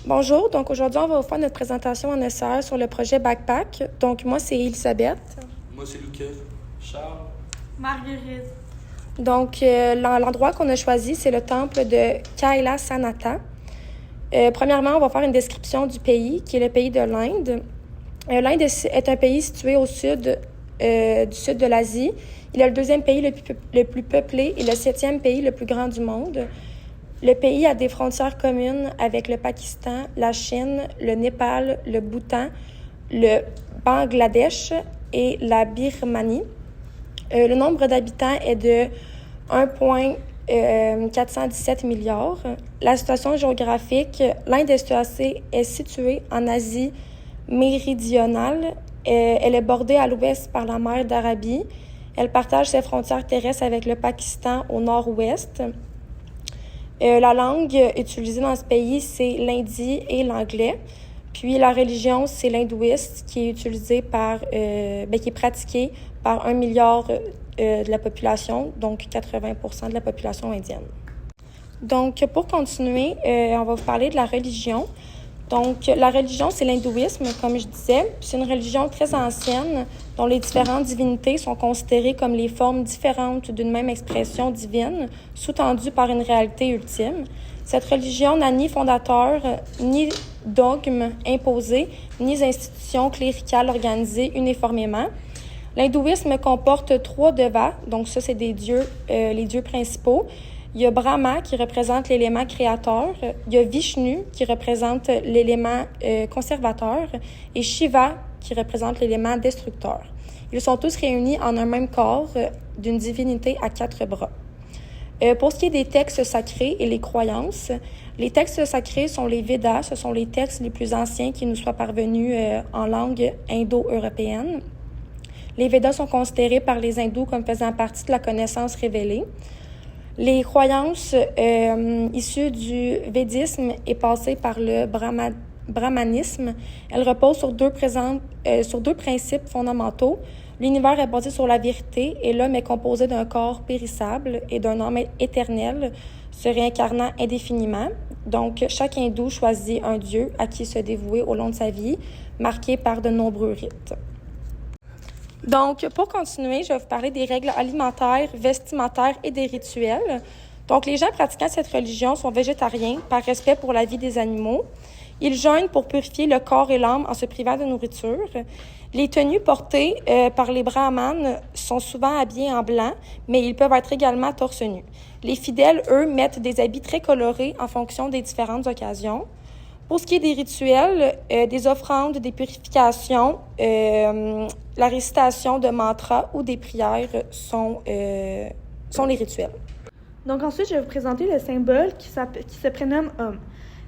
Bonjour, donc aujourd'hui, on va vous faire notre présentation en SR sur le projet Backpack. Donc, moi, c'est Elisabeth. Moi, c'est Lucas. Charles. Marguerite. Donc, l'endroit qu'on a choisi, c'est le temple de Kailasanatha. Premièrement, on va faire une description du pays, qui est le pays de l'Inde. L'Inde est un pays situé au sud du sud de l'Asie. Il est le deuxième pays le plus peuplé et le septième pays le plus grand du monde. Le pays a des frontières communes avec le Pakistan, la Chine, le Népal, le Bhoutan, le Bangladesh et la Birmanie. Le nombre d'habitants est de 1,417 milliards. La situation géographique, l'Inde est située en Asie méridionale. Elle est bordée à l'ouest par la mer d'Arabie. Elle partage ses frontières terrestres avec le Pakistan au nord-ouest. La langue utilisée dans ce pays, c'est l'hindi et l'anglais. Puis la religion, c'est l'hindouisme qui est utilisé qui est pratiqué par 1 milliard de la population, donc 80% de la population indienne. Donc, pour continuer, on va vous parler de la religion. Donc, la religion, c'est l'hindouisme, comme je disais. C'est une religion très ancienne dont les différentes divinités sont considérées comme les formes différentes d'une même expression divine, sous-tendue par une réalité ultime. Cette religion n'a ni fondateur, ni dogme imposé, ni institution cléricale organisée uniformément. L'hindouisme comporte 3 devas, donc ça, c'est des dieux, les dieux principaux. Il y a Brahma qui représente l'élément créateur, il y a Vishnu qui représente l'élément conservateur et Shiva qui représente l'élément destructeur. Ils sont tous réunis en un même corps d'une divinité à 4 bras. Pour ce qui est des textes sacrés et les croyances, les textes sacrés sont les Védas, ce sont les textes les plus anciens qui nous soient parvenus en langue indo-européenne. Les Védas sont considérés par les hindous comme faisant partie de la connaissance révélée. Les croyances issues du védisme et passées par le brahmanisme, elles reposent sur deux principes fondamentaux. L'univers est basé sur la vérité et l'homme est composé d'un corps périssable et d'un âme éternel se réincarnant indéfiniment. Donc, chaque hindou choisit un dieu à qui se dévouer au long de sa vie, marqué par de nombreux rites. Donc, pour continuer, je vais vous parler des règles alimentaires, vestimentaires et des rituels. Donc, les gens pratiquant cette religion sont végétariens par respect pour la vie des animaux. Ils jeûnent pour purifier le corps et l'âme en se privant de nourriture. Les tenues portées par les brahmanes sont souvent habillées en blanc, mais ils peuvent être également torse nu. Les fidèles, eux, mettent des habits très colorés en fonction des différentes occasions. Pour ce qui est des rituels, des offrandes, des purifications, la récitation de mantras ou des prières sont les rituels. Donc ensuite, je vais vous présenter le symbole qui se prénomme Om.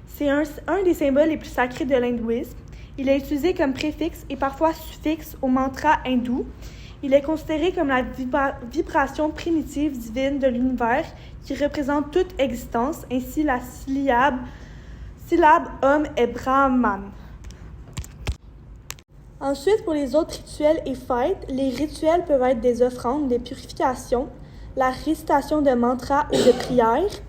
C'est un des symboles les plus sacrés de l'hindouisme. Il est utilisé comme préfixe et parfois suffixe au mantra hindou. Il est considéré comme la vibration primitive divine de l'univers qui représente toute existence. Ainsi, la syllabe Om est Brahman. Ensuite, pour les autres rituels et fêtes, les rituels peuvent être des offrandes, des purifications, la récitation de mantras ou de prières.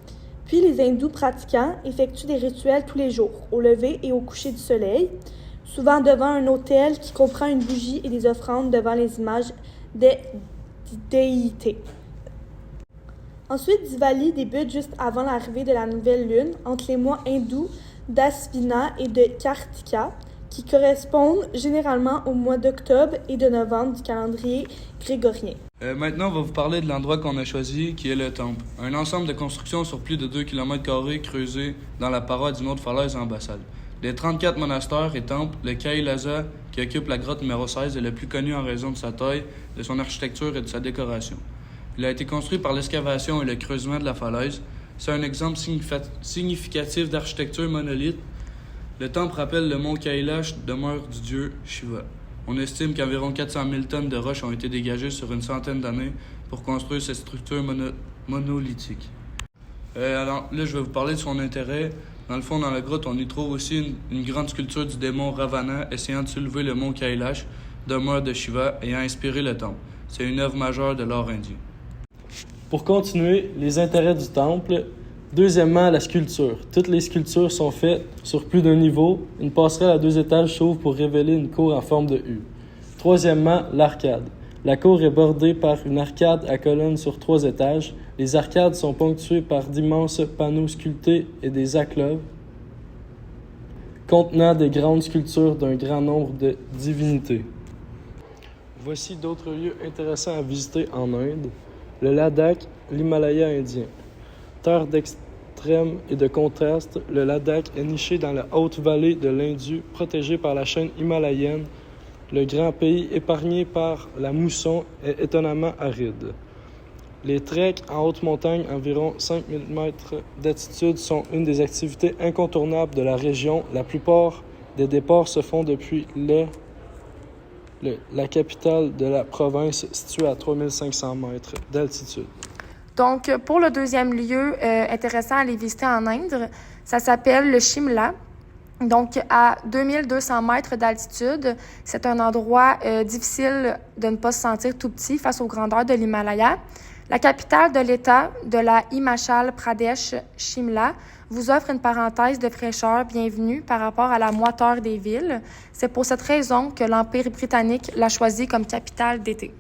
Puis les hindous pratiquants effectuent des rituels tous les jours, au lever et au coucher du soleil, souvent devant un autel qui comprend une bougie et des offrandes devant les images des déités. Ensuite, Diwali débute juste avant l'arrivée de la nouvelle lune, entre les mois hindous d'Asvina et de Kartika, qui correspondent généralement aux mois d'octobre et de novembre du calendrier grégorien. Maintenant, on va vous parler de l'endroit qu'on a choisi, qui est le temple. Un ensemble de constructions sur plus de 2 km² creusées dans la paroi d'une autre falaise en bas. Des 34 monastères et temples, le Kailasa, qui occupe la grotte numéro 16, est le plus connu en raison de sa taille, de son architecture et de sa décoration. Il a été construit par l'excavation et le creusement de la falaise. C'est un exemple significatif d'architecture monolithe. Le temple rappelle le mont Kailash, demeure du dieu Shiva. On estime qu'environ 400 000 tonnes de roches ont été dégagées sur une centaine d'années pour construire cette structure monolithique. Alors là, je vais vous parler de son intérêt. Dans le fond, dans la grotte, on y trouve aussi une grande sculpture du démon Ravana essayant de soulever le mont Kailash, demeure de Shiva, ayant inspiré le temple. C'est une œuvre majeure de l'art indien. Pour continuer, les intérêts du temple, Deuxièmement, la sculpture. Toutes les sculptures sont faites sur plus d'un niveau. Une passerelle à 2 étages s'ouvre pour révéler une cour en forme de U. Troisièmement, l'arcade. La cour est bordée par une arcade à colonnes sur 3 étages. Les arcades sont ponctuées par d'immenses panneaux sculptés et des acloves contenant des grandes sculptures d'un grand nombre de divinités. Voici d'autres lieux intéressants à visiter en Inde. Le Ladakh, l'Himalaya indien. Terre d'extrême et de contraste, le Ladakh est niché dans la haute vallée de l'Hindu, protégé par la chaîne himalayenne. Le grand pays, épargné par la mousson, est étonnamment aride. Les treks en haute montagne, environ 5000 mètres d'altitude, sont une des activités incontournables de la région. La plupart des départs se font depuis la capitale de la province, située à 3500 mètres d'altitude. Donc, pour le deuxième lieu intéressant à aller visiter en Inde, ça s'appelle le Shimla. Donc, à 2200 mètres d'altitude, c'est un endroit difficile de ne pas se sentir tout petit face aux grandeurs de l'Himalaya. La capitale de l'État de la Himachal Pradesh, Shimla, vous offre une parenthèse de fraîcheur bienvenue par rapport à la moiteur des villes. C'est pour cette raison que l'Empire britannique l'a choisi comme capitale d'été.